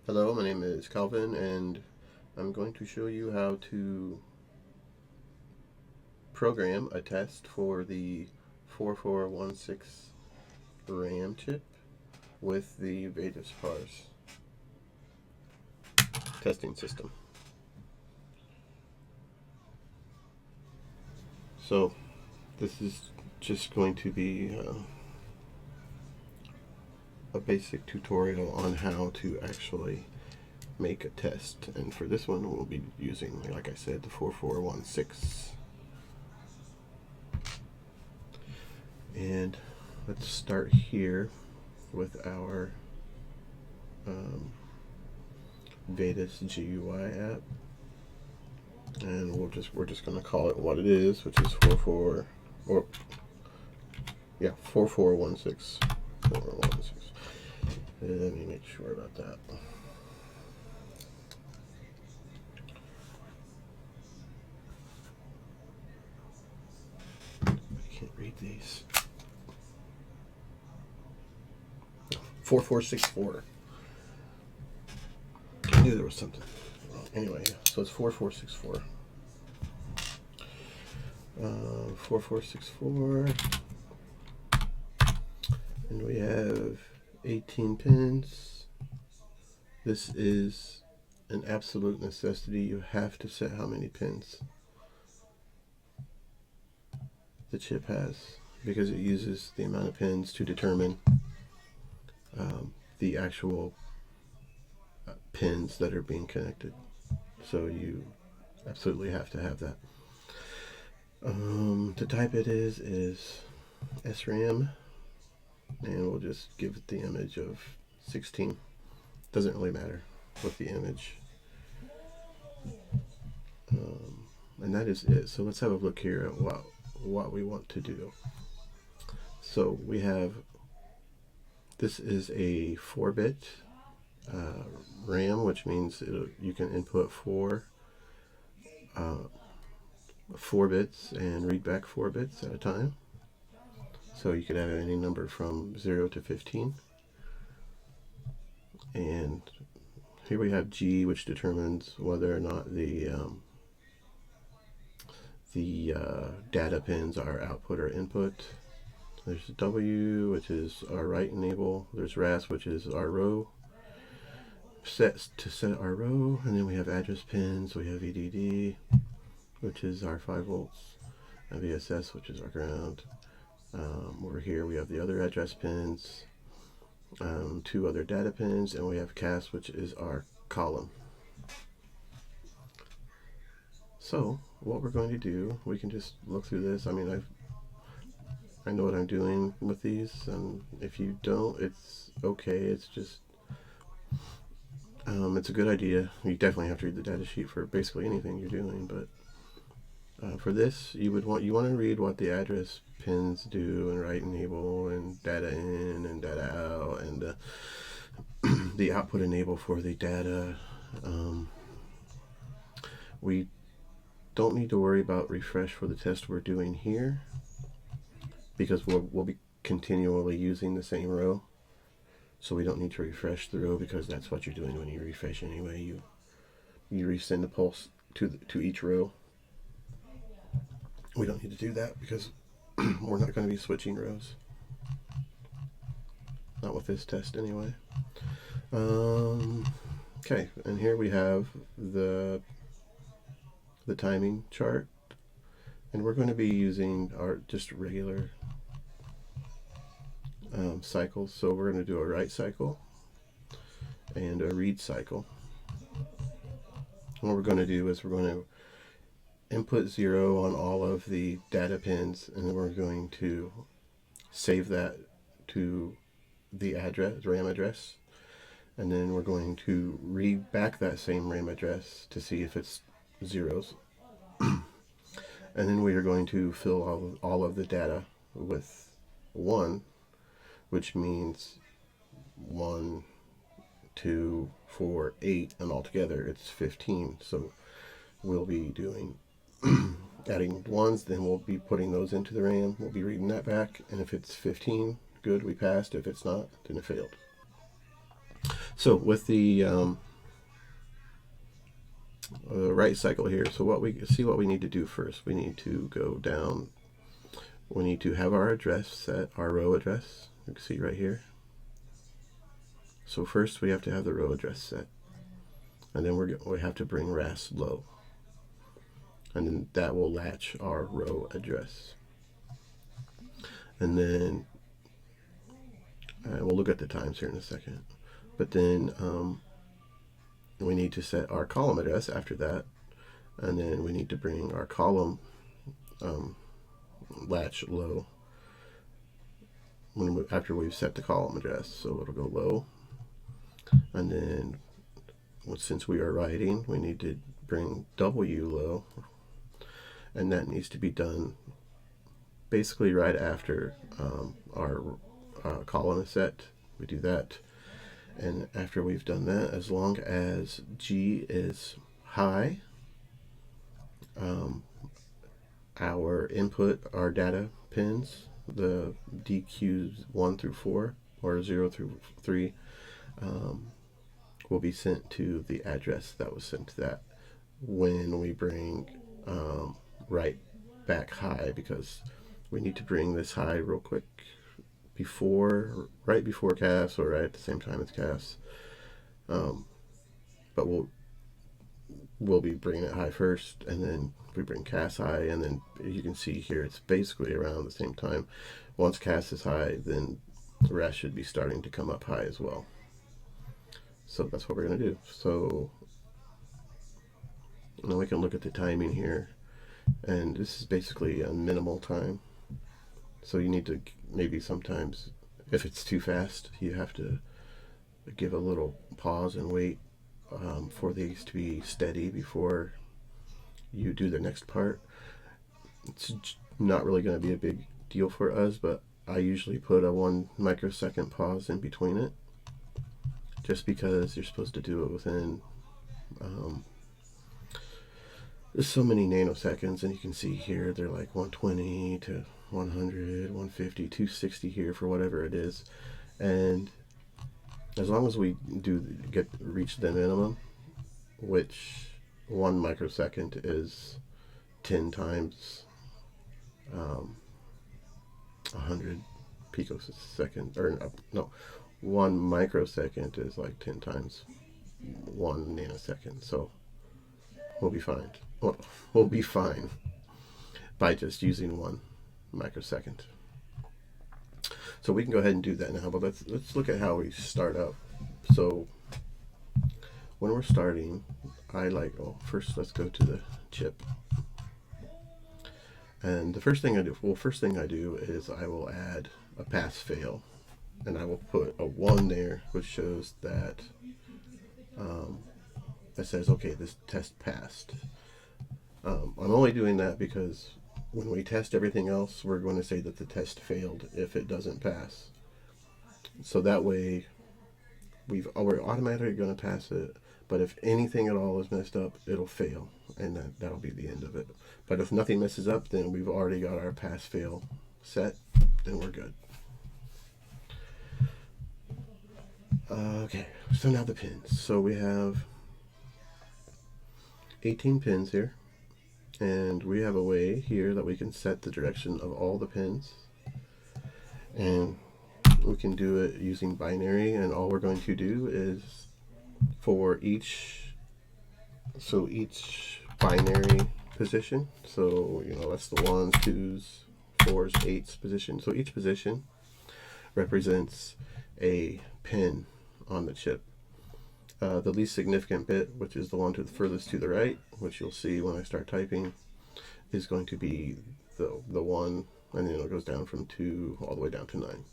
Hello, my name is Calvin, and I'm going to show you how to program a test for the 4416 RAM chip with the Vetus Pars testing system. So this is just going to be a basic tutorial on how to actually make a test, and for this one we'll be using, like I said, the 4416. And let's start here with our Vetus GUI app, and we're just going to call it what it is, which is 4416. Let me make sure about that. I can't read these. 4464. I knew there was something wrong. Anyway, so it's 4464. 4464. And we have 18 pins. This is an absolute necessity. You have to set how many pins the chip has, because it uses the amount of pins to determine the actual pins that are being connected. So you absolutely have to have that. The type it is SRAM, and we'll just give it the image of 16. Doesn't really matter with the image. And that is it. So let's have a look here at what we want to do. So we have, this is a 4-bit RAM, which means you can input 4 bits and read back 4 bits at a time. So you could have any number from 0 to 15. And here we have G, which determines whether or not the data pins are output or input. There's W, which is our write enable. There's RAS, which is our row. Set our row, and then we have address pins. We have VDD, which is our 5 volts, and VSS, which is our ground. Over here we have the other address pins, 2 other data pins, and we have CAS, which is our column. So what we're going to do, we can just look through this. I mean, I know what I'm doing with these, and if you don't, it's okay. It's just it's a good idea. You definitely have to read the data sheet for basically anything you're doing, but for this, you want to read what the address pins do, and write enable, and data in and data out, and the output enable for the data. We don't need to worry about refresh for the test we're doing here, because we'll be continually using the same row. So we don't need to refresh the row, because that's what you're doing when you refresh anyway. You resend the pulse to each row. We don't need to do that because we're not going to be switching rows. Not with this test anyway. Okay, and here we have the timing chart, and we're going to be using our just regular cycles. So we're going to do a write cycle and a read cycle. What we're going to do is we're going to input 0 on all of the data pins, and then we're going to save that to the RAM address, and then we're going to read back that same RAM address to see if it's zeros. And then we are going to fill all of the data with 1, which means 1, 2, 4, 8, and altogether it's 15. So we'll be doing adding 1s, then we'll be putting those into the RAM. We'll be reading that back, and if it's 15, good, we passed. If it's not, then it failed. So with the write cycle here, so what we need to do first, we need to go down. We need to have our address set, our row address. You can see right here. So first we have to have the row address set, and then we have to bring RAS low, and then that will latch our row address. And then we'll look at the times here in a second. But then we need to set our column address after that, and then we need to bring our column latch low after we've set the column address. So it'll go low, and then since we are writing, we need to bring W low, and that needs to be done basically right after our column is set. We do that, and after we've done that, as long as G is high, our input, our data pins, the DQs 1 through 4 or 0 through 3, will be sent to the address that was sent to that when we bring right back high, because we need to bring this high real quick right before CAS or right at the same time as CAS. But we'll be bringing it high first, and then we bring CAS high, and then you can see here it's basically around the same time. Once CAS is high, then the RAS should be starting to come up high as well. So that's what we're going to do. So now we can look at the timing here, and this is basically a minimal time. So you need to maybe sometimes, if it's too fast, you have to give a little pause and wait for these to be steady before you do the next part. It's not really going to be a big deal for us, but I usually put a 1 microsecond pause in between it, just because you're supposed to do it within there's so many nanoseconds, and you can see here they're like 120 to 100, 150, 260 here for whatever it is. And as long as we reach the minimum, which 1 microsecond is 10 times 100 picosecond, or no, 1 microsecond is like 10 times 1 nanosecond. So we'll be fine. We'll be fine by just using 1 microsecond. So we can go ahead and do that now, but let's look at how we start up. So when we're starting, first let's go to the chip. And the first thing I do is I will add a pass fail, and I will put a 1 there, which shows that that says, okay, this test passed. I'm only doing that because when we test everything else, we're going to say that the test failed if it doesn't pass. So that way we're automatically going to pass it, but if anything at all is messed up, it'll fail, and that'll be the end of it. But if nothing messes up, then we've already got our pass fail set, then we're good. Okay, so now the pins. So we have 18 pins here, and we have a way here that we can set the direction of all the pins, and we can do it using binary. And all we're going to do is for each binary position, so that's the 1s, 2s, 4s, 8s position. So each position represents a pin on the chip. The least significant bit, which is the one to the furthest to the right, which you'll see when I start typing, is going to be the 1, and then it goes down from 2 all the way down to 9.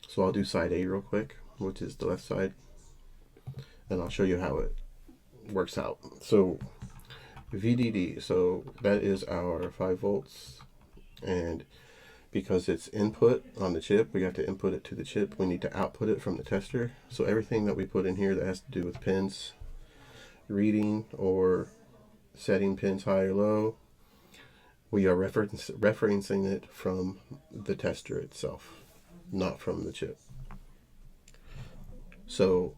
So I'll do side A real quick, which is the left side, and I'll show you how it works out. So VDD, so that is our 5 volts, and because it's input on the chip, we have to input it to the chip. We need to output it from the tester. So everything that we put in here that has to do with pins, reading or setting pins high or low, we are referencing it from the tester itself, not from the chip. So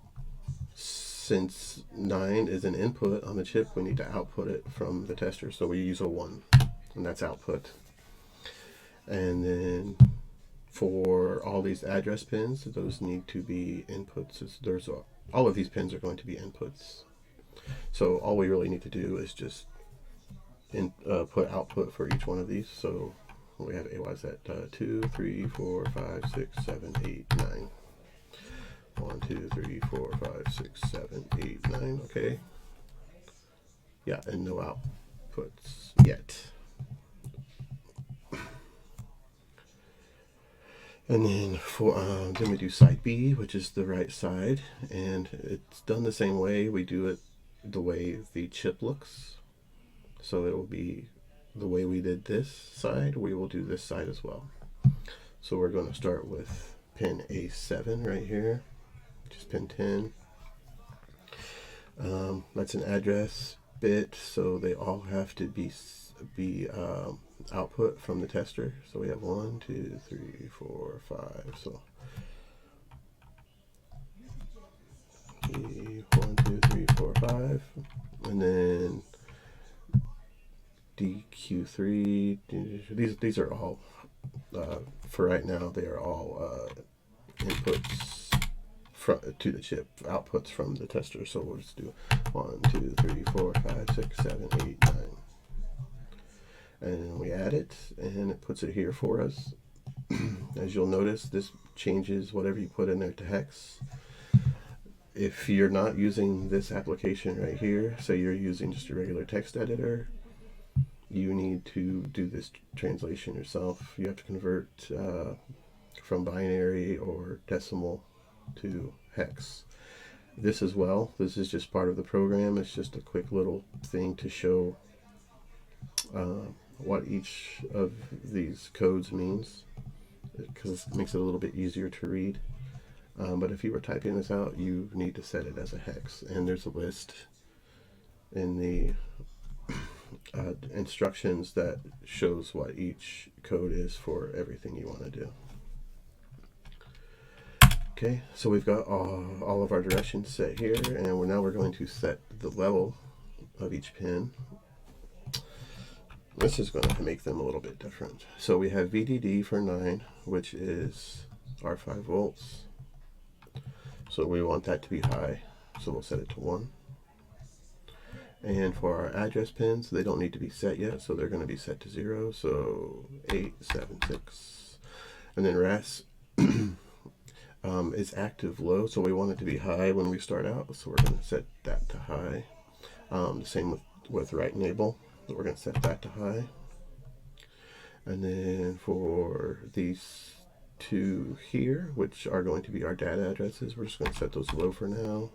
since 9 is an input on the chip, we need to output it from the tester. So we use a 1, and that's output. And then for all these address pins, those need to be inputs. All of these pins are going to be inputs. So all we really need to do is just put output for each one of these. So we have AYZ 2, 3, 4, 5, 6, 7, 8, 9. 1, 2, 3, 4, 5, 6, 7, 8, 9. Okay. Yeah, and no outputs yet. And then then we do side B, which is the right side, and it's done the same way. We do it the way the chip looks. So it will be the way we did this side, we will do this side as well. So we're going to start with pin A7 right here, which is pin 10. That's an address bit, so they all have to be output from the tester. So we have 1, 2, 3, 4, 5. So 1, 2, 3, 4, 5, and then DQ3. These are all for right now. They are all inputs to the chip, outputs from the tester. So we'll just do 1, 2, 3, 4, 5, 6, 7, 8, 9. And we add it, and it puts it here for us. As you'll notice, this changes whatever you put in there to hex. If you're not using this application right here, say you're using just a regular text editor, you need to do this translation yourself. You have to convert from binary or decimal to hex. This as well, this is just part of the program. It's just a quick little thing to show what each of these codes means, because it makes it a little bit easier to read. But if you were typing this out, you need to set it as a hex, and there's a list in the instructions that shows what each code is for everything you want to do. Okay, so we've got all of our directions set here, and now we're going to set the level of each pin. This is going to make them a little bit different. So we have VDD for 9, which is our 5 volts. So we want that to be high, so we'll set it to 1. And for our address pins, they don't need to be set yet, so they're going to be set to 0. So 8, 7, 6. And then RAS is active low, so we want it to be high when we start out, so we're going to set that to high. The same with write enable, we're going to set that to high. And then for these two here, which are going to be our data addresses, we're just going to set those low for now.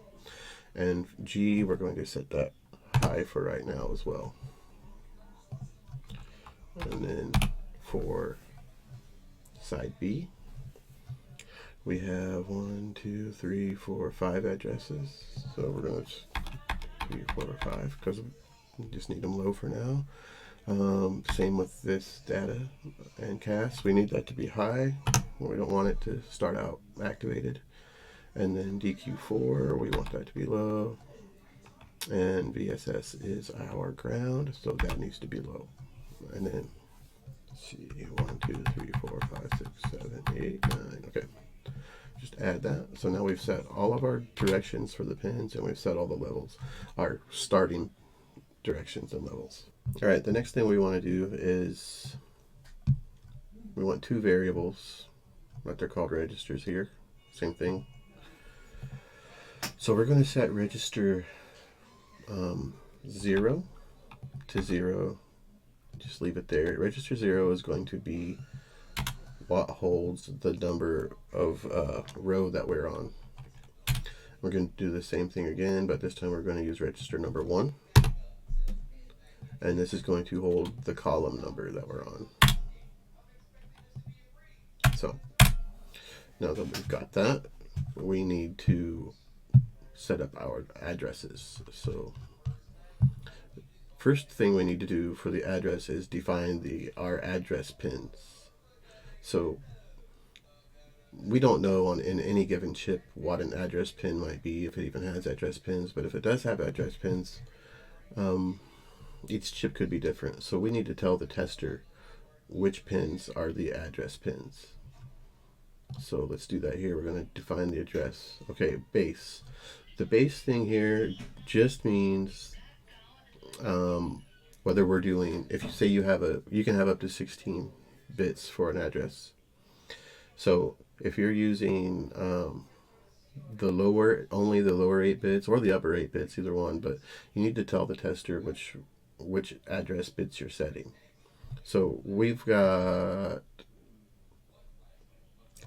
And G, we're going to set that high for right now as well. And then for side B, we have 1, 2, 3, 4, 5 addresses. So we're going to 3, 4, 5 because we just need them low for now. Same with this data and CAS. We need that to be high. We don't want it to start out activated. And then DQ4, we want that to be low. And VSS is our ground, so that needs to be low. And then, let's see, 1, 2, 3, 4, 5, 6, 7, 8, 9. Okay, just add that. So now we've set all of our directions for the pins, and we've set all the levels, our starting directions and levels. All right, the next thing we want to do is we want two variables, what they're called registers here. Same thing. So we're going to set register 0 to 0. Just leave it there. Register 0 is going to be what holds the number of row that we're on. We're going to do the same thing again, but this time we're going to use register number 1. And this is going to hold the column number that we're on. So now that we've got that, we need to set up our addresses. So first thing we need to do for the address is define our address pins. So we don't know in any given chip what an address pin might be, if it even has address pins. But if it does have address pins, each chip could be different. So we need to tell the tester which pins are the address pins. So let's do that here. We're going to define the address. Okay, base. The base thing here just means whether we're doing, if you say you can have up to 16 bits for an address. So if you're using only the lower 8 bits or the upper 8 bits, either one, but you need to tell the tester which address bits you're setting. So we've got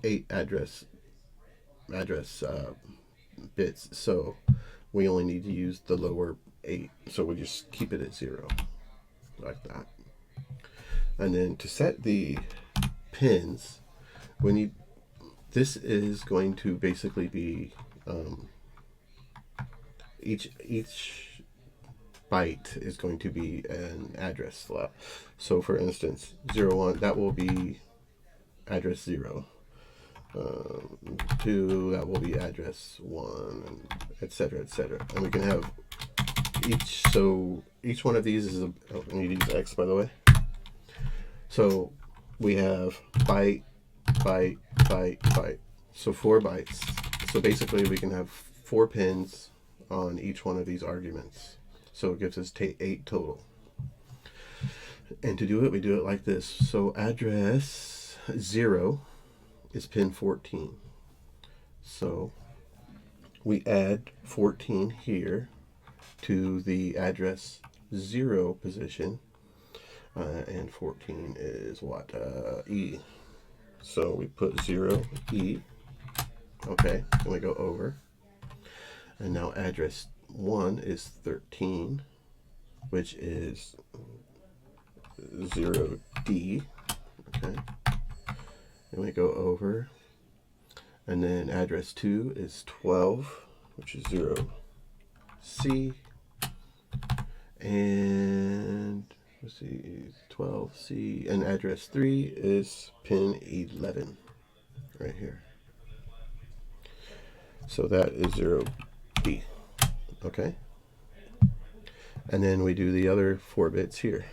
8 address bits, so we only need to use the lower 8, so we just keep it at 0 like that. And then to set the pins, this is going to basically be each byte is going to be an address slot. So for instance, 01, that will be address 0. 2, that will be address 1, and etc., etc. And we can have each one of these is I need to use X, by the way. So we have byte, byte, byte, byte. So 4 bytes. So basically we can have 4 pins on each one of these arguments. So it gives us 8 total. And to do it, we do it like this. So address 0 is pin 14. So we add 14 here to the address 0 position. And 14 is what? E. So we put 0, E. Okay, and we go over. And now address 1 is 13, which is 0D. Okay. And we go over. And then address 2 is 12, which is 0C. And let's see, 12C. And address 3 is pin 11 right here. So that is 0B. Okay. And then we do the other 4 bits here.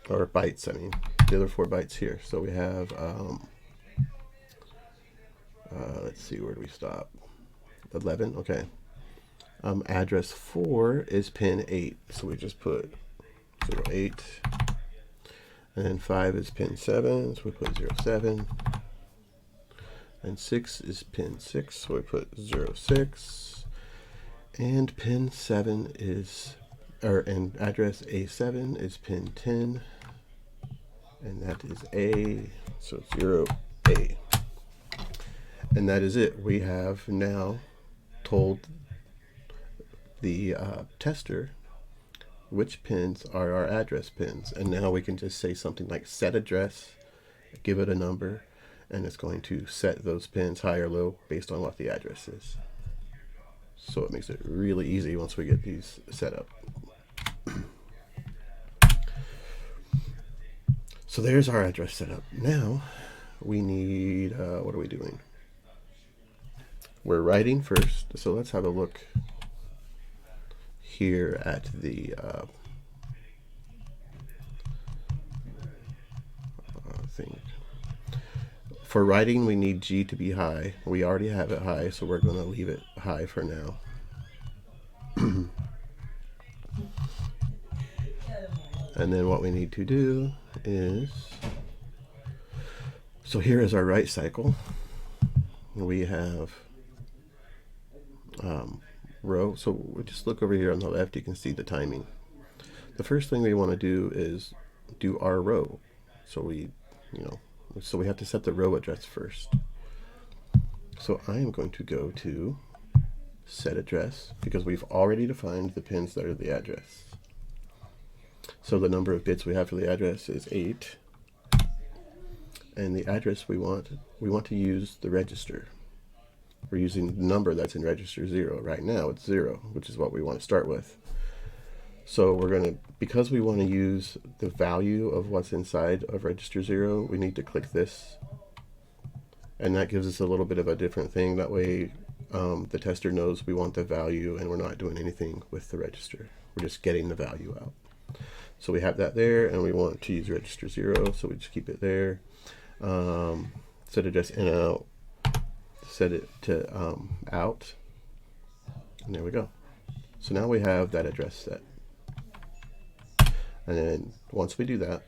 Or bytes, I mean. The other 4 bytes here. So we have, let's see, where do we stop? 11, okay. Address 4 is pin 8. So we just put 08. And then 5 is pin 7. So we put 07. And 6 is pin 6. So we put 06. And pin 7 is, and address A7 is pin 10. And that is A. So 0A. And that is it. We have now told the tester which pins are our address pins. And now we can just say something like set address, give it a number, and it's going to set those pins high or low based on what the address is. So it makes it really easy once we get these set up. So there's our address setup. Now we need, what are we doing? We're writing first. So let's have a look here at the thing. For writing, we need G to be high. We already have it high, so we're going to leave it high for now. And then what we need to do is, so here is our write cycle. We have row. So we just look over here on the left, you can see the timing. The first thing we want to do is do our row. So we have to set the row address first. So I am going to go to set address because we've already defined the pins that are the address. So the number of bits we have for the address is 8. And the address we want to use the register. We're using the number that's in register 0. Right now it's 0, which is what we want to start with. So we're going to, because we want to use the value of what's inside of register 0, we need to click this and that gives us a little bit of a different thing. That way the tester knows we want the value and we're not doing anything with the register. We're just getting the value out. So we have that there, and we want to use register 0, so we just keep it there. Set address in out, set it to out, and there we go. So now we have that address set. And then once we do that,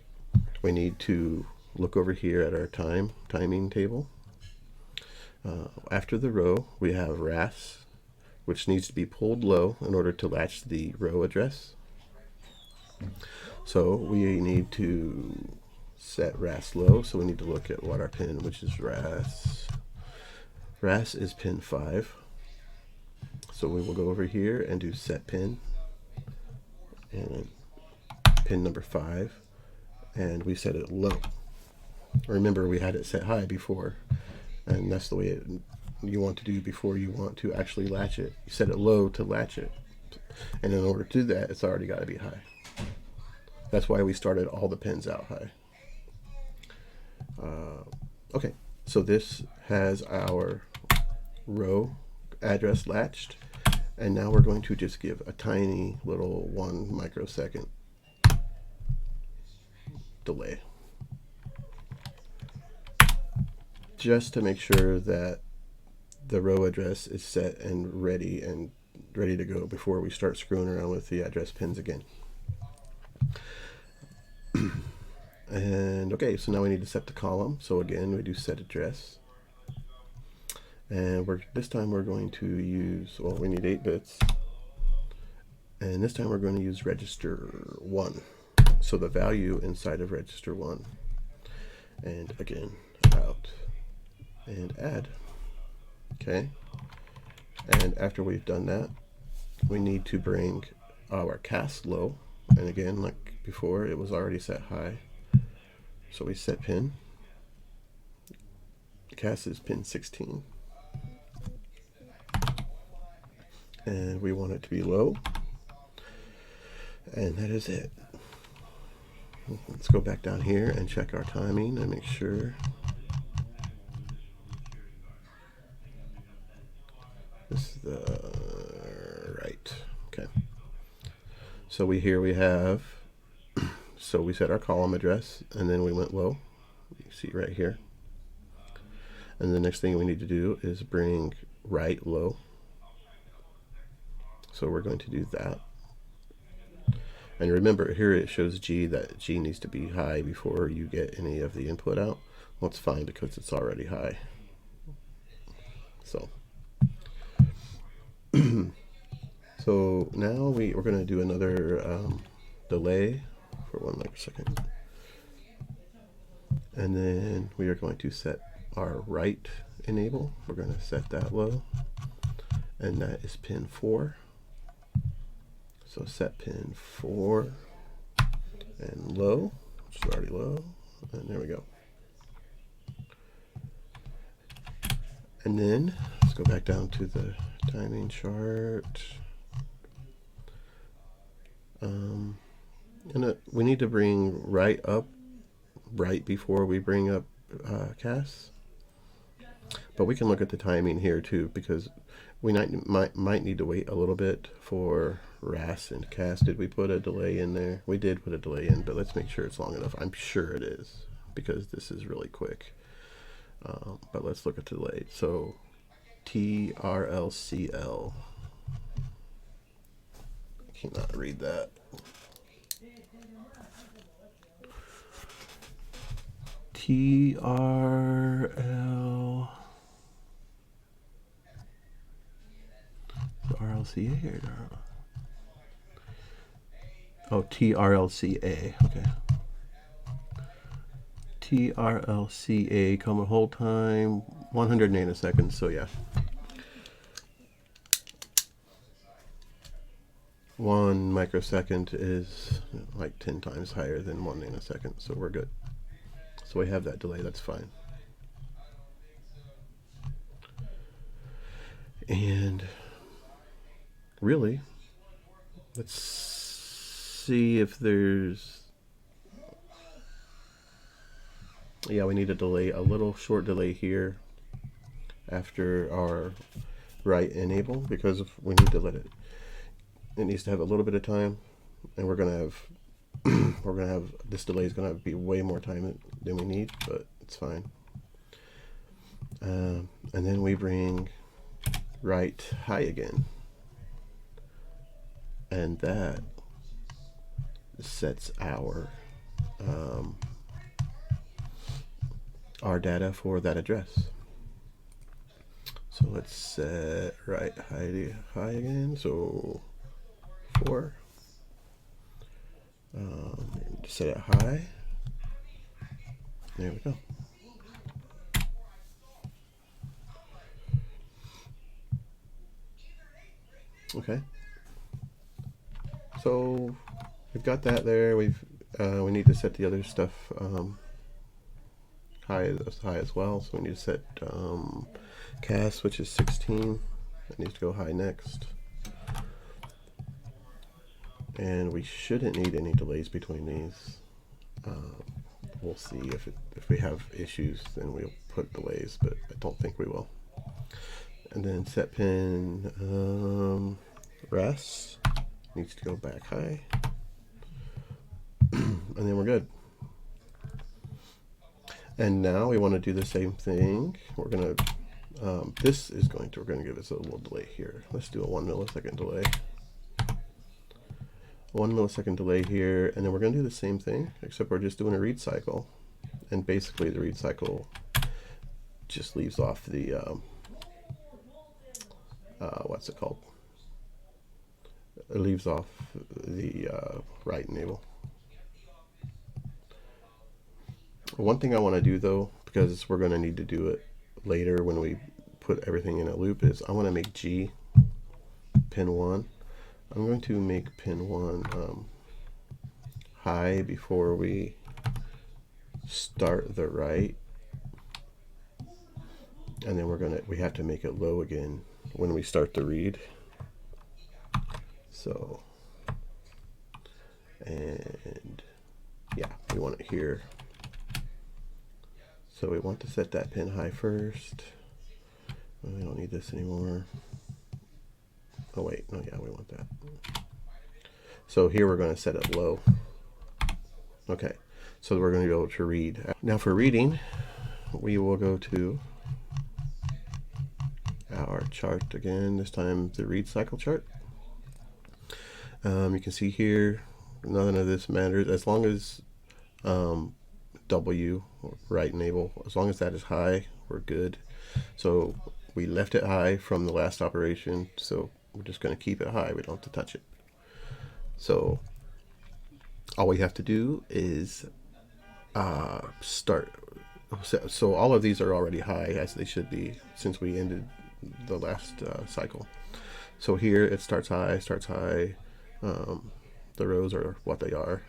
we need to look over here at our timing table. After the row, we have RAS, which needs to be pulled low in order to latch the row address. So we need to set RAS low, so we need to look at what our pin, which is RAS. RAS is pin 5. So we will go over here and do set pin, and pin number 5, and we set it low. Remember, we had it set high before, and that's the way you want to do before you want to actually latch it. You set it low to latch it, and in order to do that, it's already got to be high. That's why we started all the pins out high. Okay, so this has our row address latched, and now we're going to just give a tiny little 1 microsecond delay, just to make sure that the row address is set and ready to go before we start screwing around with the address pins again. And okay, so now we need to set the column. So again, we do set address, and this time we're going to use, well, we need 8 bits, and this time we're going to use register 1. So the value inside of register 1, and again, out and add. Okay, and after we've done that, we need to bring our cast low, and again, like before, it was already set high, so we set pin. Cast is pin 16, and we want it to be low, and that is it. Let's go back down here and check our timing and make sure this is the right. Okay, so we have so we set our column address, and then we went low. You see right here. And the next thing we need to do is bring right low. So we're going to do that. And remember, here it shows G, that G needs to be high before you get any of the input out. Well, it's fine because it's already high. So so now we're going to do another delay for 1 microsecond, and then we are going to set our right enable. We're going to set that low, and that is pin 4. So set pin 4 and low, which is already low, and there we go. And then let's go back down to the timing chart. And we need to bring right up right before we bring up cast. But we can look at the timing here too, because we might need to wait a little bit for RAS and cast. Did we put a delay in there? We did put a delay in, but let's make sure it's long enough. I'm sure it is, because this is really quick. But let's look at the delay. So TRLCL. I cannot read that. TRL. RLCA or oh, TRLCA. Okay. TRLCA, comma hold time 100 nanoseconds. So yeah, 1 microsecond is like 10 times higher than 1 nanosecond. So we're good. So we have that delay. That's fine. And really, let's see if there's, yeah, we need a delay, a little short delay here after our write enable, because we need to let it needs to have a little bit of time, and we're gonna have this delay is gonna be way more time than we need, but it's fine. And then we bring write high again, and that sets our data for that address. So let's set write high again. So 4. Set it high. There we go. Okay. So we've got that there. We need to set the other stuff high as well. So we need to set cast, which is 16. That needs to go high next. And we shouldn't need any delays between these. We'll see if we have issues, then we'll put delays, but I don't think we will. And then set pin rest needs to go back high, and then we're good. And now we want to do the same thing. We're gonna we're gonna give us a little delay here. Let's do a 1 millisecond delay. 1 millisecond delay here, and then we're going to do the same thing, except we're just doing a read cycle. And basically the read cycle just leaves off the what's it called? It leaves off the write enable. One thing I want to do though, because we're going to need to do it later when we put everything in a loop, is I want to make G pin 1. I'm going to make pin 1 high before we start the write, and then we have to make it low again when we start the read. So, and yeah, we want it here. So we want to set that pin high first. We don't need this anymore. Oh wait, no, yeah, we want that. So here we're going to set it low. Okay, so we're going to be able to read. Now for reading, we will go to our chart again, this time the read cycle chart. You can see here, none of this matters as long as W, write enable, as long as that is high, we're good. So we left it high from the last operation, so we're just going to keep it high. We don't have to touch it. So all we have to do is start. So all of these are already high, as they should be, since we ended the last cycle. So here it starts high. The rows are what they are.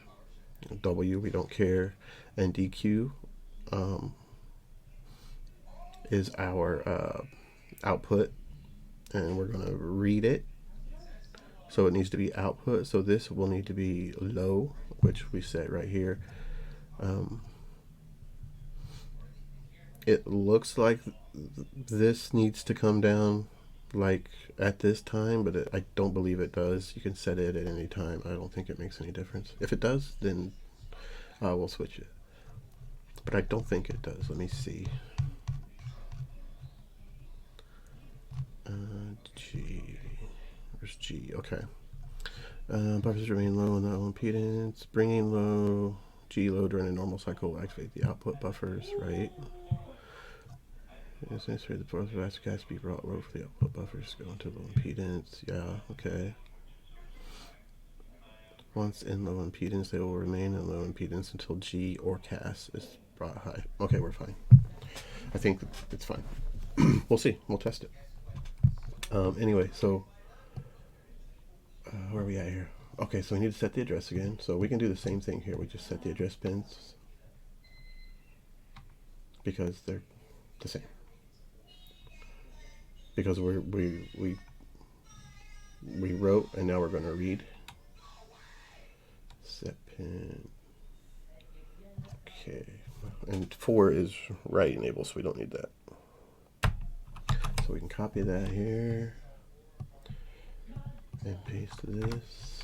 W, we don't care. And DQ is our output, and we're going to read it. So it needs to be output. So this will need to be low, which we set right here. It looks like this needs to come down like at this time, but I don't believe it does. You can set it at any time. I don't think it makes any difference. If it does, then we'll switch it. But I don't think it does. Let me see. G. Where's G? Okay. Buffers remain low on the impedance. Bringing low. G low during a normal cycle will activate the output buffers, right? It's necessary the fourth elastic has to be brought low for the output buffers to go into low impedance. Yeah, okay. Once in low impedance, they will remain in low impedance until G or CAS is brought high. Okay, we're fine. I think it's fine. We'll see. We'll test it. Anyway, so where are we at here? Okay, so we need to set the address again. So we can do the same thing here. We just set the address pins because they're the same. Because we wrote and now we're going to read. Set pin. Okay, and 4 is write enable, so we don't need that. So we can copy that here and paste this.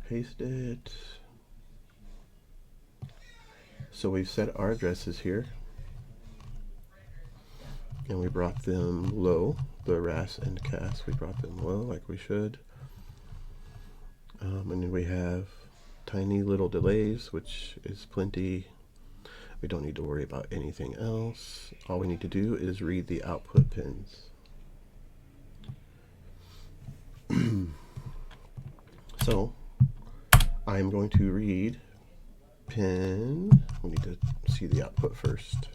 Paste it. So we've set our addresses here, and we brought them low. The RAS and CAS, we brought them low like we should. And then we have tiny little delays, which is plenty. We don't need to worry about anything else. All we need to do is read the output pins. So I'm going to read pin. We need to see the output first.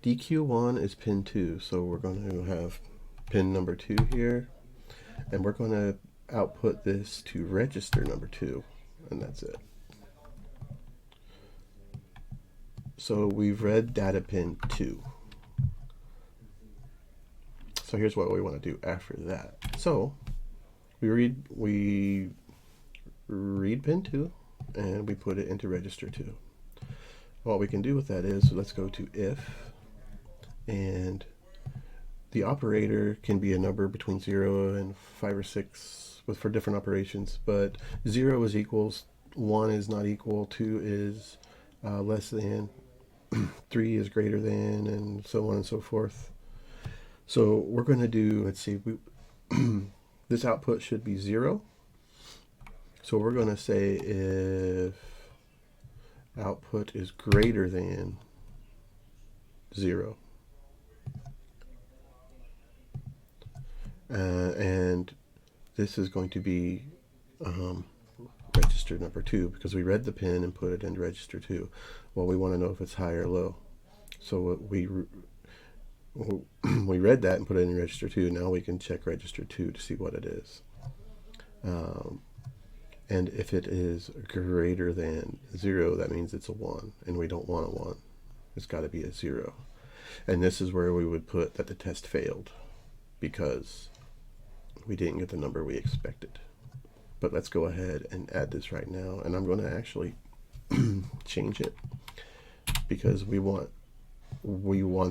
DQ1 is pin 2, so we're going to have pin number 2 here, and we're going to output this to register number 2, and that's it. So we've read data pin 2. So here's what we want to do after that. So we read pin 2 and we put it into register 2. What we can do with that is, let's go to if, and the operator can be a number between 0 and 5 or 6 for different operations, but 0 is equals, 1 is not equal, 2 is less than, 3 is greater than, and so on and so forth. So we're going to do, let's see, this output should be 0. So we're going to say if output is greater than 0. And this is going to be register number 2, because we read the pin and put it into register 2. Well, we want to know if it's high or low. So we read that and put it in register 2. Now we can check register 2 to see what it is. And if it is greater than 0, that means it's a 1, and we don't want a 1. It's got to be a 0. And this is where we would put that the test failed, because we didn't get the number we expected. But let's go ahead and add this right now, and I'm going to actually change it, because we want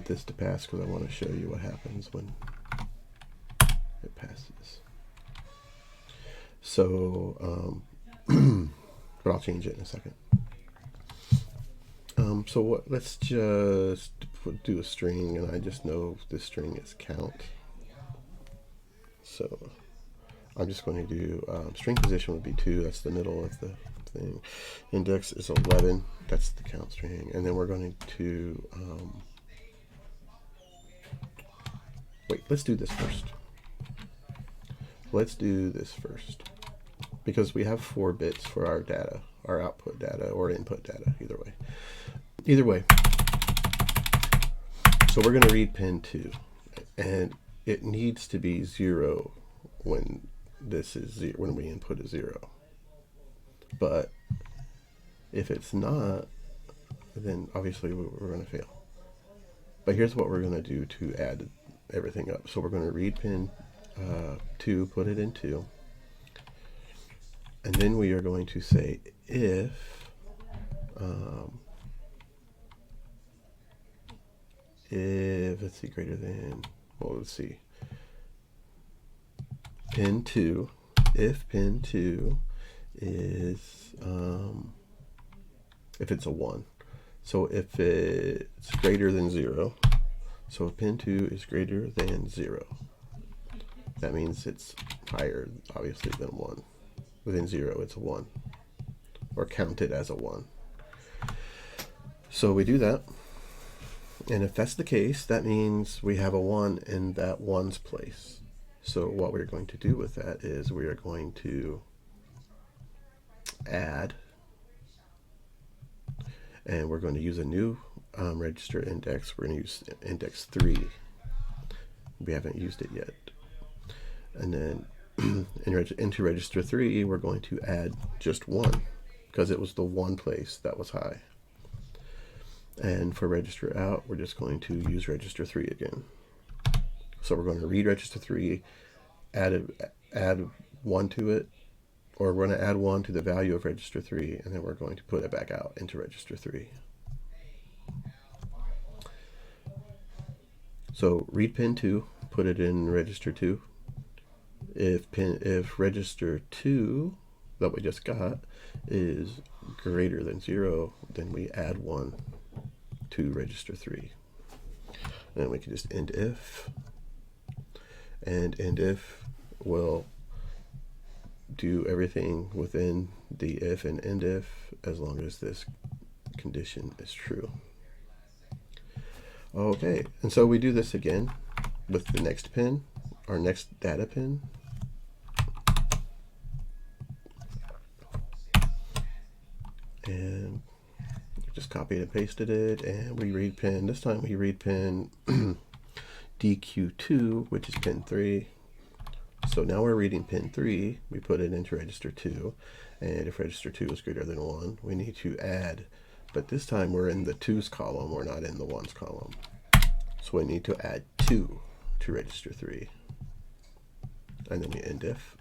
this to pass, because I want to show you what happens when it passes. So but I'll change it in a second. So let's just do a string, and I just know this string is count. So I'm just going to do string position would be 2. That's the middle of the thing. Index is 11. That's the count string. And then we're going to wait. Let's do this first. Let's do this first, because we have 4 bits for our data, our output data or input data. Either way. So we're going to read pin 2, and it needs to be 0 when this is 0, when we input a 0. But if it's not, then obviously we're going to fail. But here's what we're going to do to add everything up. So we're going to read pin 2, put it in 2, and then we are going to say if let's see, greater than, well, let's see, pin 2, if pin 2 is if it's a 1. So if it's greater than 0, so if pin 2 is greater than 0, that means it's higher, obviously, than 1. Within 0, it's a 1, or counted as a 1. So we do that, and if that's the case, that means we have a 1 in that 1's place. So what we're going to do with that is we are going to add, and we're going to use a new register index. We're going to use index 3. We haven't used it yet. And then into register 3, we're going to add just 1, because it was the one place that was high. And for register out, we're just going to use register 3 again. So we're going to read register 3, add 1 to it, or we're going to add 1 to the value of register 3, and then we're going to put it back out into register 3. So read pin 2, put it in register 2. If register 2 that we just got is greater than 0, then we add 1 to register 3. And we can just end if, and end if will do everything within the if and end if as long as this condition is true. Okay, and so we do this again with the next pin, our next data pin. And just copied and pasted it, and we read pin. This time we read pin DQ2, which is pin 3. So now we're reading pin 3. We put it into register 2, and if register 2 is greater than 1, we need to add. But this time we're in the 2's column, we're not in the 1's column. So we need to add 2 to register 3. And then we end if.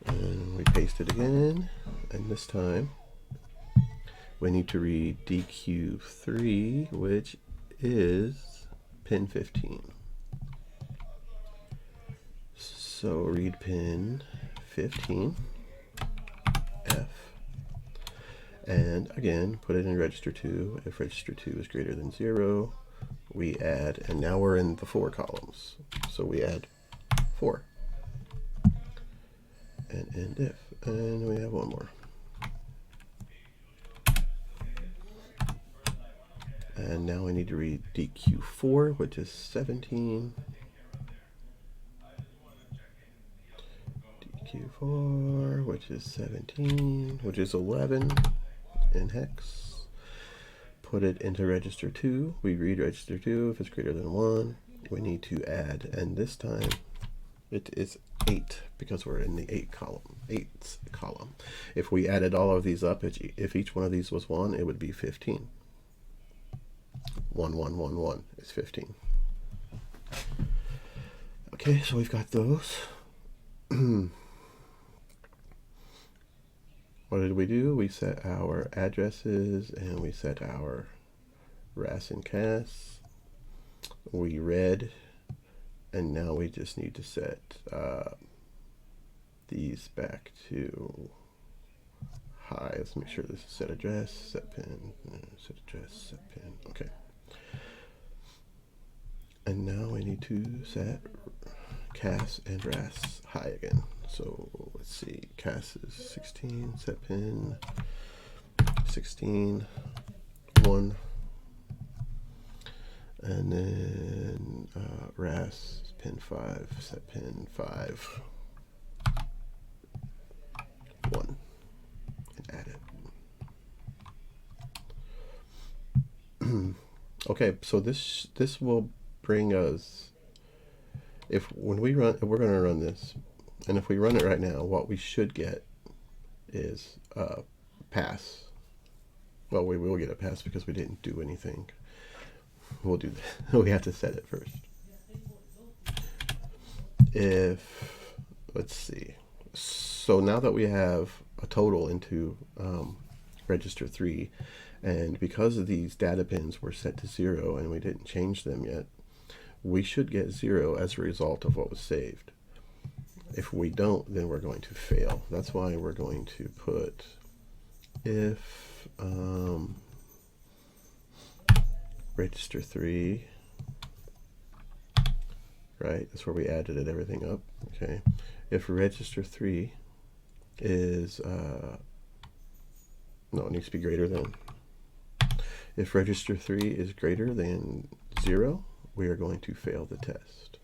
And we paste it again, and this time we need to read DQ3, which is pin 15. So read pin 15, F, and again put it in register 2. If register 2 is greater than 0, we add, and now we're in the 4 columns, so we add 4. And end if, and we have one more. And now we need to read DQ4, which is 17. DQ4, which is 17, which is 11 in hex. Put it into register 2. We read register 2. If it's greater than 1, we need to add, and this time it is 8 because we're in the 8th column. If we added all of these up, if each one of these was 1, it would be 15. 1, 1, 1, 1 is 15. Okay, so we've got those. What did we do? We set our addresses and we set our RAS and CAS. We read, and now we just need to set these back to high. Let's make sure this is set address, set pin, set address, set pin. Okay. And now we need to set CAS and RAS high again. So let's see, CAS is 16, set pin 16, 1, and then RAS pin 5, set pin 5, 1, and add it. Okay, so this will bring us, when we're going to run this, and if we run it right now, what we should get is a pass. Well, we will get a pass because we didn't do anything. We'll do that. We have to set it first. Let's see. So now that we have a total into register 3, and because of these data pins were set to 0 and we didn't change them yet, we should get 0 as a result of what was saved. If we don't, then we're going to fail. That's why we're going to put if register 3, right? That's where we added everything up. Okay. If register 3 is no, it needs to be greater than. If register 3 is greater than 0, we are going to fail the test.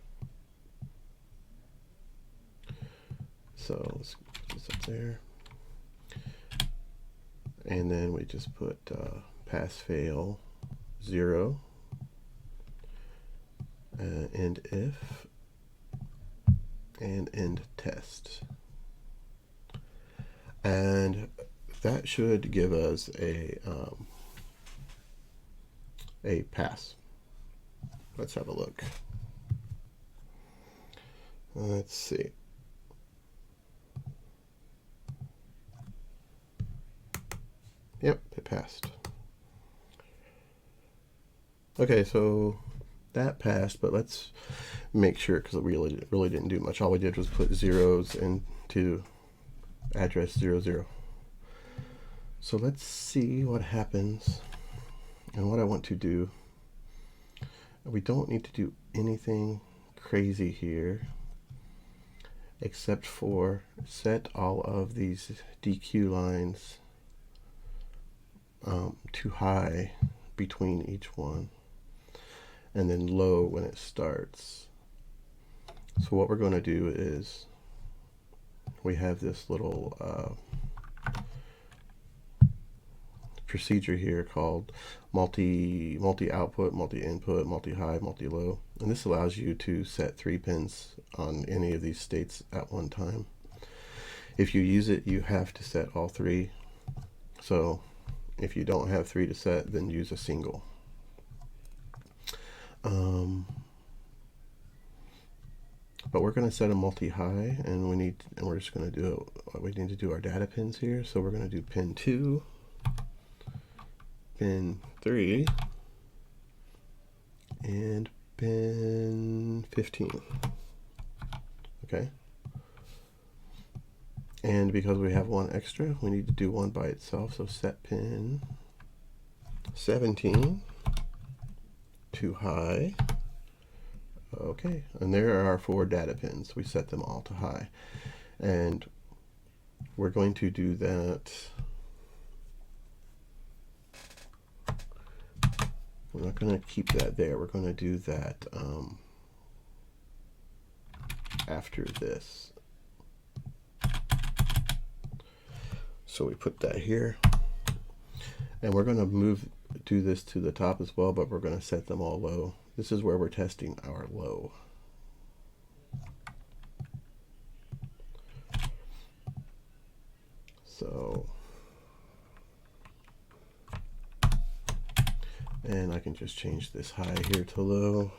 So let's put this up there. And then we just put pass fail 0, end if, and end test. And that should give us a pass. Let's have a look. Let's see. Yep, it passed. Okay, so that passed, but let's make sure, because we really didn't do much. All we did was put zeros into address 00. So let's see what happens. And what I want to do, we don't need to do anything crazy here except for set all of these DQ lines to high between each one, and then low when it starts. So what we're going to do is we have this little procedure here called multi output, multi input, multi high, multi low, and this allows you to set 3 pins on any of these states at one time. If you use it, you have to set all 3. So if you don't have 3 to set, then use a single. But we're going to set a multi-high, and we're just going to do it. We need to do our data pins here. So we're going to do pin 2, pin 3, and pin 15. Okay. And because we have one extra, we need to do one by itself. So set pin 17 to high. Okay, and there are our 4 data pins. We set them all to high. And we're going to do that. We're not going to keep that there. We're going to do that after this. So we put that here. And we're going to do this to the top as well, but we're going to set them all low. This is where we're testing our low. So, and I can just change this high here to low.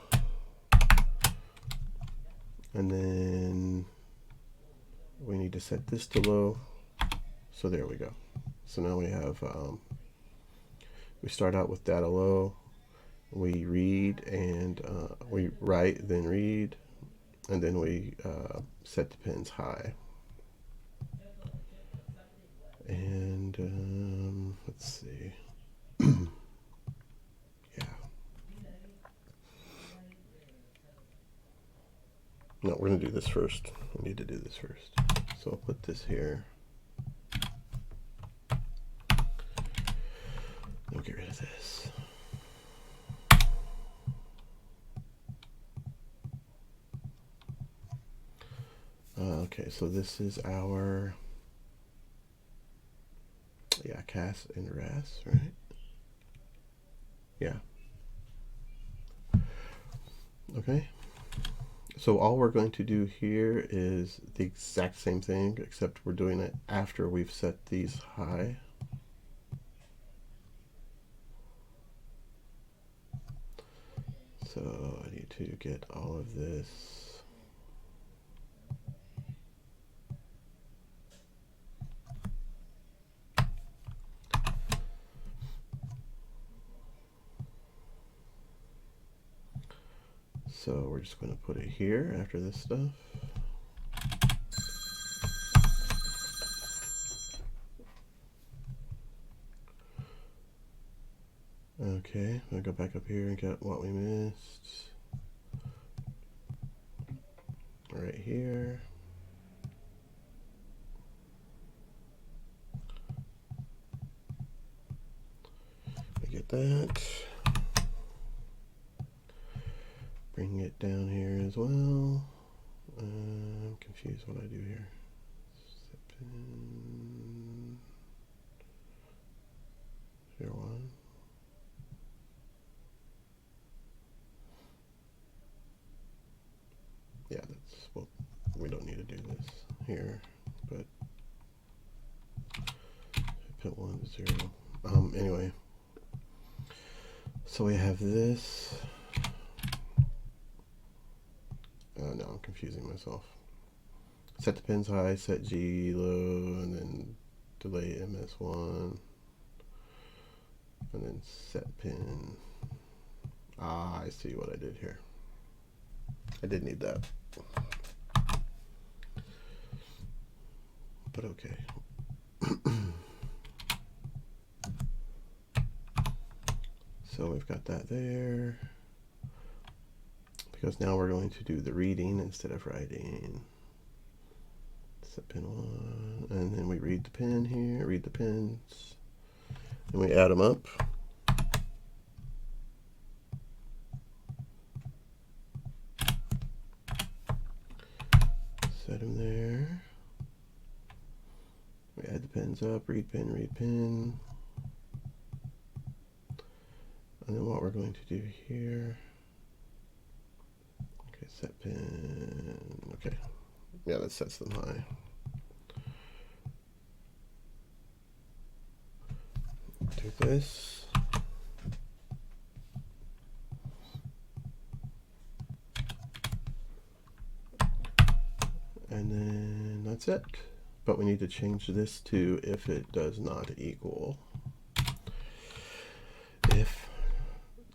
And then we need to set this to low. So there we go. So now we have, we start out with data low. We read and we write, then read, and then we set the pins high. And let's see. Yeah. No, we're going to do this first. We need to do this first. So I'll put this here. We'll get rid of this. Okay, so this is our, yeah, Cas and Ras, right? Yeah. Okay. So all we're going to do here is the exact same thing, except we're doing it after we've set these high. So I need to get all of this. So we're just going to put it here after this stuff. Okay, I'm going to go back up here and get what we missed. Right here. I get that. Bring it down here as well. I'm confused what I do here. Pin 01. Yeah, that's, well, we don't need to do this here, but put 1 to 0. Anyway, so we have this. No, I'm confusing myself. Set the pins high, set G low, and then delay MS1, and then set pin Ah, I see what I did here. I did need that. But okay. So we've got that there. Because now we're going to do the reading instead of writing. Set pin 1. And then we read the pin here, read the pins. And we add them up. Set them there. We add the pins up, read pin, read pin. And then what we're going to do here. Okay, set pin. Okay. Yeah, that sets them high. Do this. And then that's it. But we need to change this to if it does not equal. If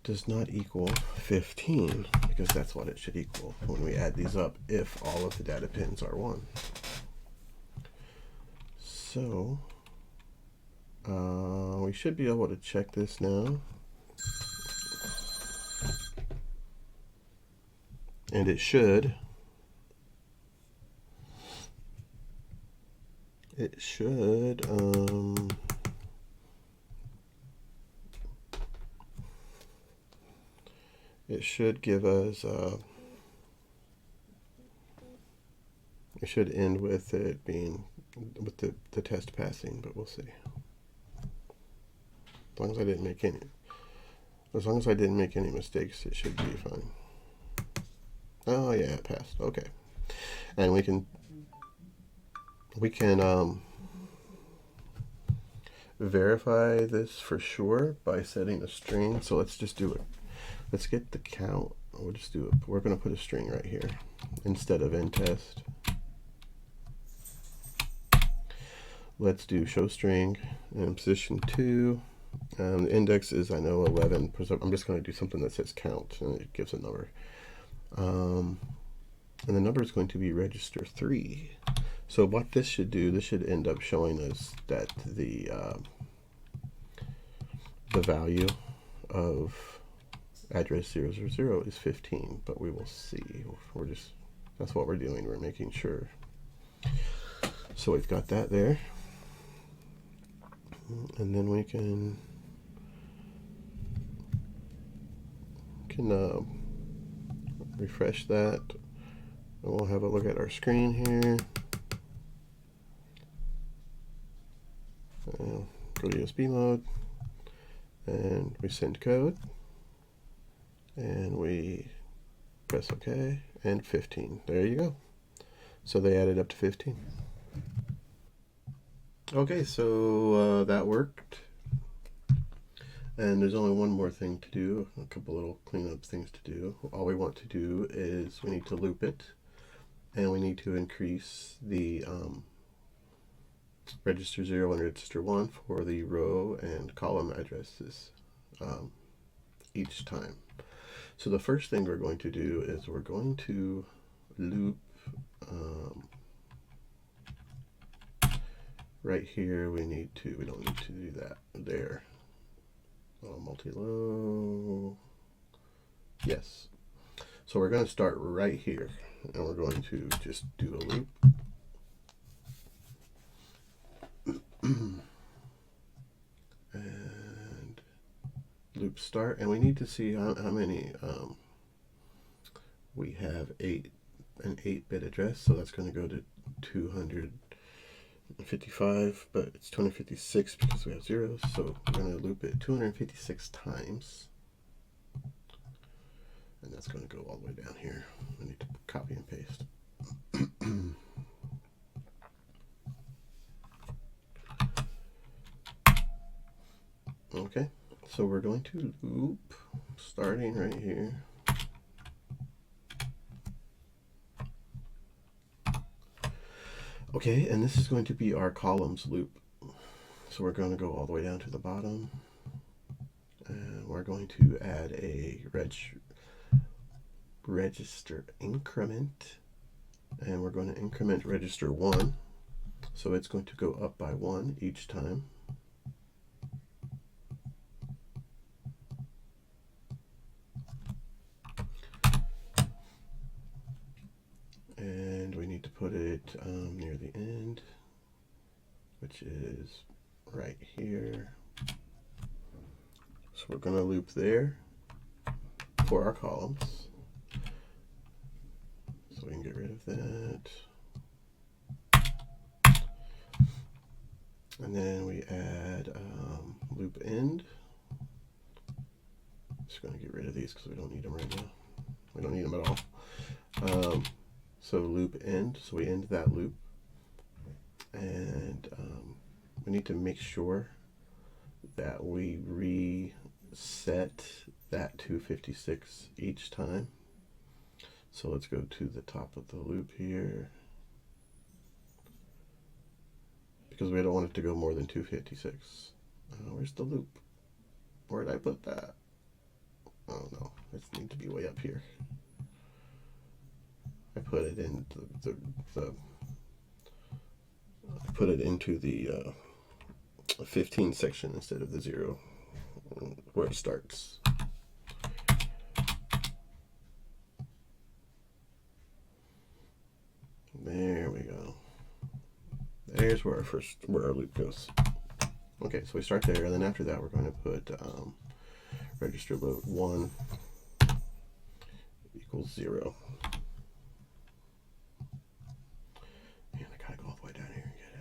does not equal 15, because that's what it should equal when we add these up, if all of the data pins are 1. So we should be able to check this now. And it should give us it should end with it being with the test passing, but we'll see. As long as I didn't make any mistakes, it should be fine. Oh yeah, it passed. Okay. And we can verify this for sure by setting a string. So let's just do it. Let's get the count. We'll just do it. We're going to put a string right here instead of end test. Let's do show string and position 2. The index is, I know, 11. I'm just going to do something that says count and it gives a number. And the number is going to be register 3. So what this should do, this should end up showing us that the value of address 000 is 15, but we will see. That's what we're doing. We're making sure. So we've got that there. And then we can refresh that. And we'll have a look at our screen here. Go to USB mode. And we send code. And we press OK. And 15. There you go. So they added up to 15. Okay, so that worked. And there's only one more thing to do, a couple little cleanup things to do. All we want to do is we need to loop it, and we need to increase the register 0 and register 1 for the row and column addresses each time. So the first thing we're going to do is we're going to loop right here. We don't need to do that there. Multi-low. Yes. So we're going to start right here, and we're going to just do a loop. And loop start, and we need to see how many we have an 8-bit address, so that's going to go to 255, but it's 256 because we have zeros, so we're going to loop it 256 times, and that's going to go all the way down here. I need to copy and paste. Okay, so we're going to loop starting right here. Okay, and this is going to be our columns loop. So we're going to go all the way down to the bottom. And we're going to add a register increment, and we're going to increment register 1, so it's going to go up by 1 each time. And we need to put it near the end, which is right here. So we're going to loop there for our columns. So we can get rid of that. And then we add loop end. Just going to get rid of these because we don't need them right now. We don't need them at all. So loop end, so we end that loop. And we need to make sure that we reset that 256 each time. So let's go to the top of the loop here, because we don't want it to go more than 256. Where's the loop? Where did I put that? Oh no, it needs to be way up here. I put it in I put it into the 15 section instead of the 0 where it starts. There we go. There's where our loop goes. Okay, so we start there, and then after that we're going to put register load 1 equals 0. And I gotta go all the way down here and get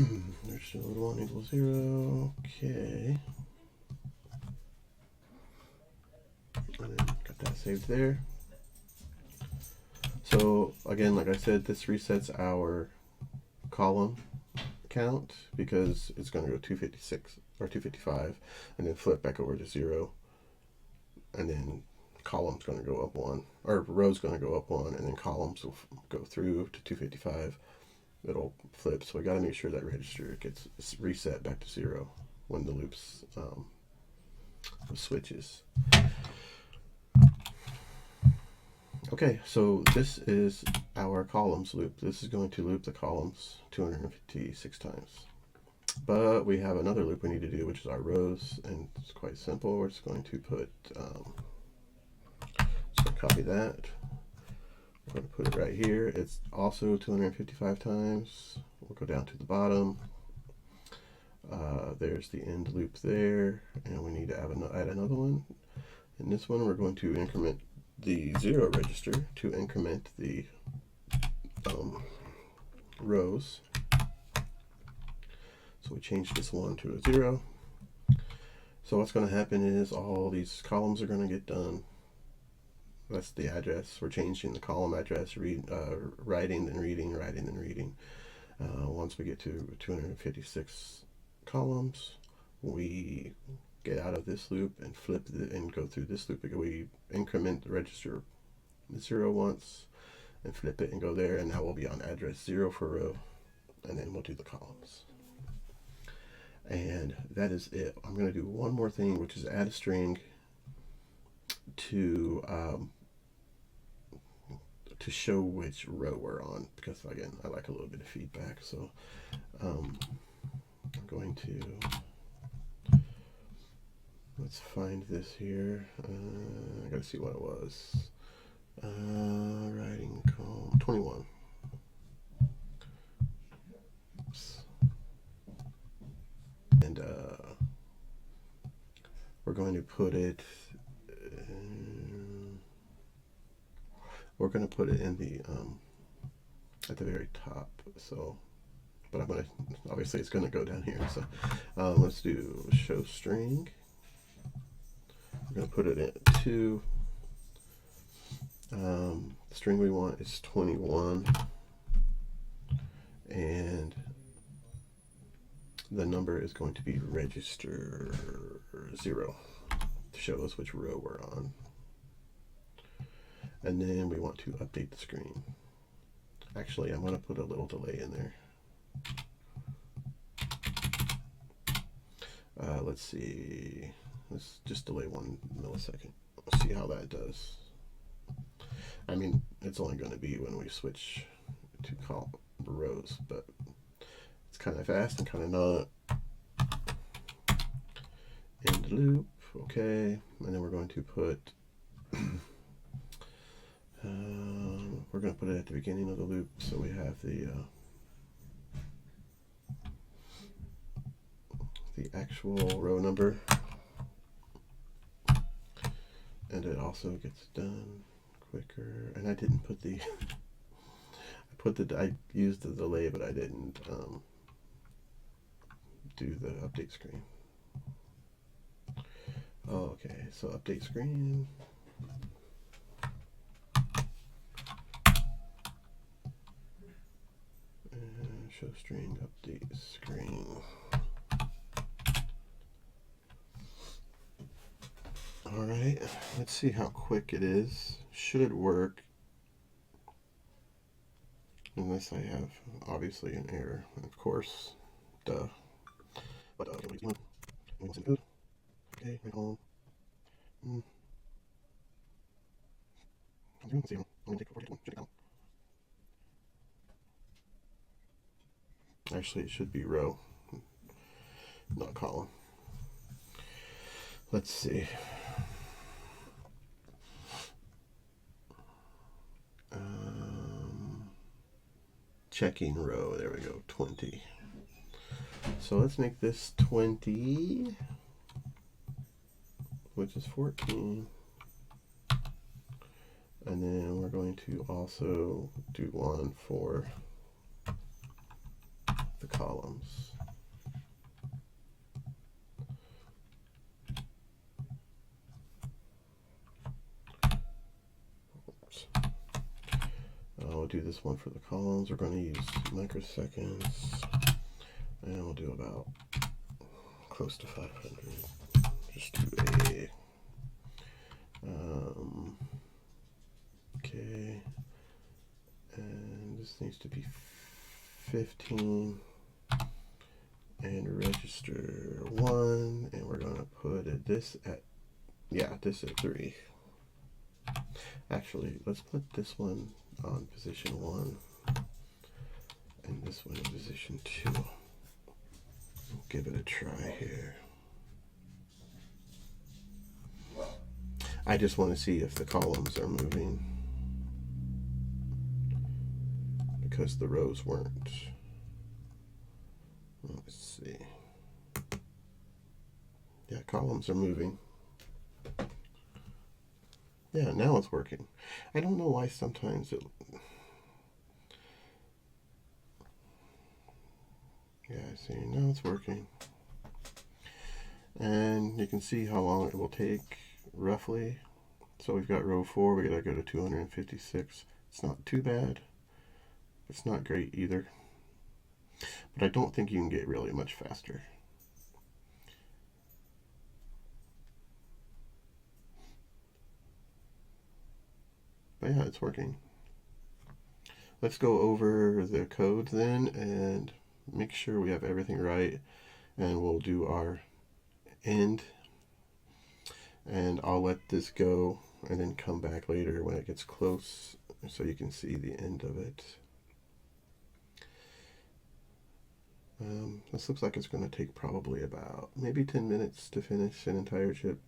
it. Register load 1 equals 0. Okay. And then got that saved there. So again, like I said, this resets our column count because it's going to go 256 or 255 and then flip back over to 0, and then column's going to go up 1, or row's going to go up 1, and then columns will go through to 255. It'll flip, so we got to make sure that register gets reset back to 0 when the loops switches. Okay, so this is our columns loop. This is going to loop the columns 256 times. But we have another loop we need to do, which is our rows, and it's quite simple. We're just going to put, so copy that. We're going to put it right here. It's also 255 times. We'll go down to the bottom. There's the end loop there, and we need to add another one. In this one, we're going to increment the 0 register to increment the rows. So we change this 1 to a 0. So what's going to happen is all these columns are going to get done. That's the address. We're changing the column address, writing, then reading, writing, then reading. Once we get to 256 columns, we get out of this loop and flip and go through this loop. We increment the register 0 once and flip it and go there, and now we'll be on address 0 for row, and then we'll do the columns. And that is it. I'm going to do one more thing, which is add a string to show which row we're on, because again, I like a little bit of feedback. So I'm going to, let's find this here. I gotta see what it was. Writing column 21. Oops. And we're going to put it we're going to put it in the at the very top. So, but I'm going to, obviously it's going to go down here. So let's do show string. We're going to put it at 2. The string we want is 21, and the number is going to be register 0 to show us which row we're on. And then we want to update the screen. Actually, I'm going to put a little delay in there. Let's see. Let's just delay 1 millisecond. Let's see how that does. I mean, it's only going to be when we switch to rows, but it's kind of fast and kind of not. End loop, okay, and then we're going to put we're going to put it at the beginning of the loop, so we have the actual row number, and it also gets done quicker. And I didn't put the I used the delay, but I didn't do the update screen. Okay, so update screen. And show string update screen. Alright, let's see how quick it is. Should work. Unless I have, obviously, an error. Of course. Duh. But, okay, wait, good. Okay, right home. I'm doing 0. I'm going to take 41. Should it count? Actually, it should be row, not column. Let's see. Checking row. There we go. 20. So let's make this 20, which is 14. And then we're going to also do one for the columns. Oops. We'll do this one for the columns. We're going to use microseconds, and we'll do about close to 500. Just do a okay, and this needs to be 15, and register 1, and we're going to put this at, this at 3. Actually, let's put this one on position 1 and this one in position 2. We'll give it a try here. I just want to see if the columns are moving, because the rows weren't. Let's see. Yeah, columns are moving. Yeah, now it's working. I don't know why sometimes it... Yeah, see, now it's working. And you can see how long it will take, roughly. So we've got row 4, we gotta go to 256. It's not too bad. It's not great either. But I don't think you can get really much faster. But yeah, it's working. Let's go over the code then and make sure we have everything right, and we'll do our end, and I'll let this go and then come back later when it gets close so you can see the end of it. This looks like it's going to take probably about maybe 10 minutes to finish an entire chip.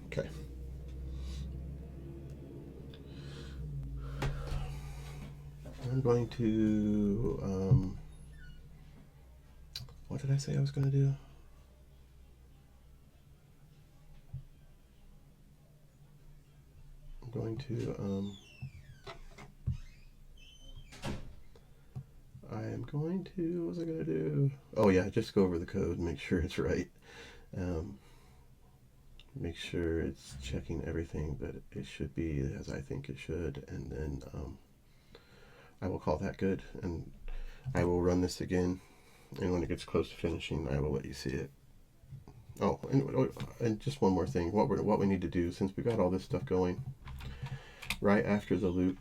Okay. I'm going to, what did I say I was going to do? I'm going to, what was I going to do? Oh yeah, just go over the code and make sure it's right. Make sure it's checking everything that it should be as I think it should, and then I will call that good, and I will run this again And when it gets close to finishing, I will let you see it. Oh, and just one more thing. What we need to do, since we got all this stuff going, right after the loop,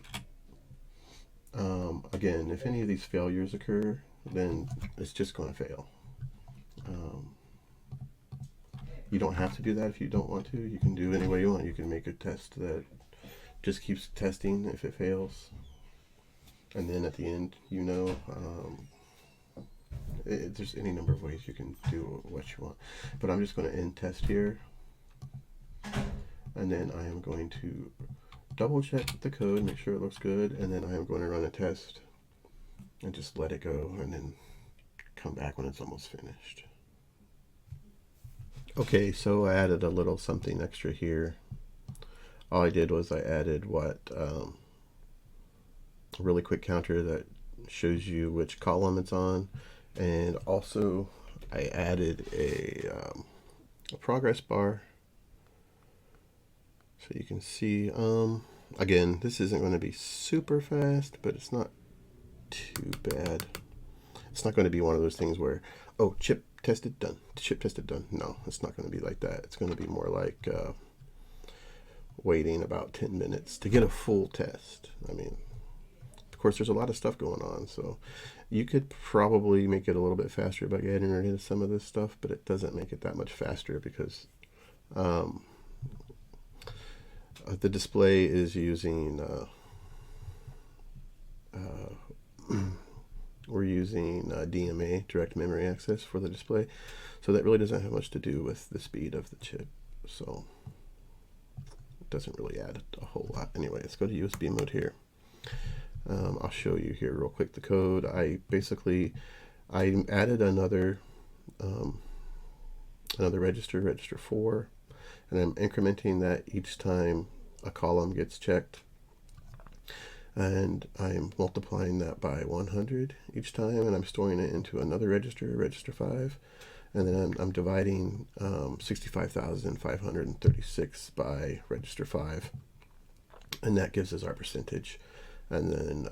again, if any of these failures occur, then it's just going to fail. You don't have to do that if you don't want to. You can do it any way you want. You can make a test that just keeps testing if it fails. And then at the end, there's any number of ways you can do what you want. But I'm just going to end test here. And then I am going to double check the code, make sure it looks good. And then I am going to run a test and just let it go and then come back when it's almost finished. Okay, so I added a little something extra here. All I did was I added a really quick counter that shows you which column it's on, and also I added a progress bar so you can see. Again, this isn't going to be super fast, but it's not too bad. It's not going to be one of those things where, oh, chip tested, done. Chip tested, done. No, it's not going to be like that. It's going to be more like waiting about 10 minutes to get a full test. I mean, of course, there's a lot of stuff going on, so you could probably make it a little bit faster by getting rid of some of this stuff, but it doesn't make it that much faster because the display is using we're using DMA, direct memory access, for the display, so that really doesn't have much to do with the speed of the chip, so it doesn't really add a whole lot. Anyway, let's go to USB mode here. I'll show you here real quick the code. I added another register 4, and I'm incrementing that each time a column gets checked, and I'm multiplying that by 100 each time, and I'm storing it into another register 5, and then I'm dividing 65,536 by register 5, and that gives us our percentage. And then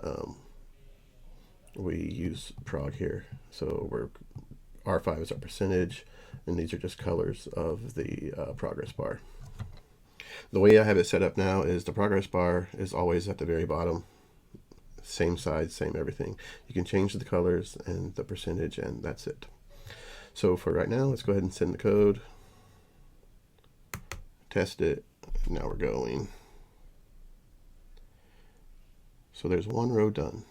we use prog here, so R5 is our percentage, and these are just colors of the progress bar. The way I have it set up now is the progress bar is always at the very bottom, same size, same everything. You can change the colors and the percentage, and that's it. So for right now, let's go ahead and send the code, test it, and now we're going. So there's one row done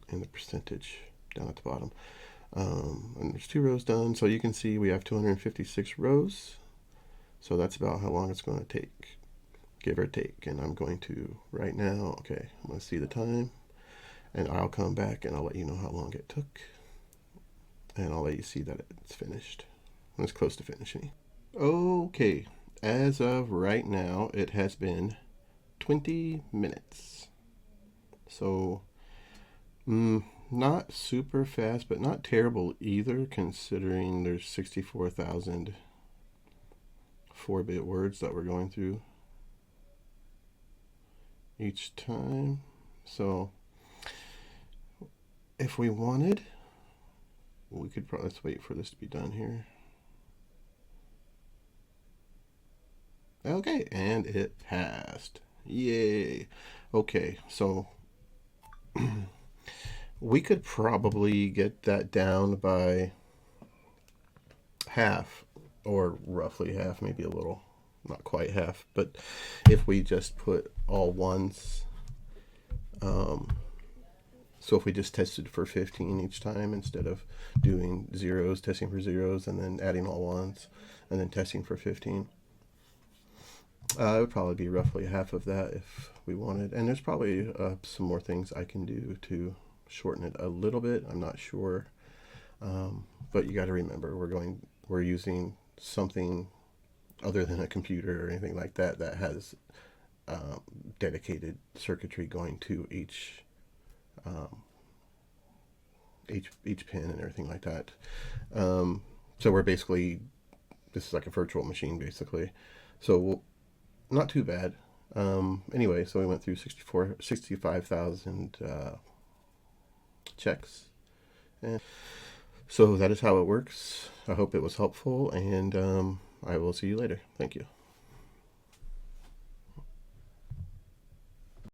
in the percentage down at the bottom. And there's 2 rows done. So you can see we have 256 rows. So that's about how long it's going to take, give or take. And I'm going to, right now, okay, I'm going to see the time. And I'll come back and I'll let you know how long it took. And I'll let you see that it's finished. When it's close to finishing. Okay, as of right now, it has been 20 minutes. So, not super fast, but not terrible either, considering there's 64,000 4-bit words that we're going through each time. So, if we wanted, we could probably, let's wait for this to be done here. Okay, and it passed. Yay. Okay, so we could probably get that down by half, or roughly half, maybe a little, not quite half, but if we just put all ones, so if we just tested for 15 each time instead of doing zeros, testing for zeros, and then adding all ones, and then testing for 15, it would probably be roughly half of that if we wanted. And there's probably some more things I can do to shorten it a little bit. I'm not sure, but you got to remember we're using something other than a computer or anything like that that has dedicated circuitry going to each pin and everything like that. So we're basically, this is like a virtual machine basically. So not too bad. Anyway, so we went through 65,000 checks. And So that is how it works. I hope it was helpful, and I will see you later. Thank you.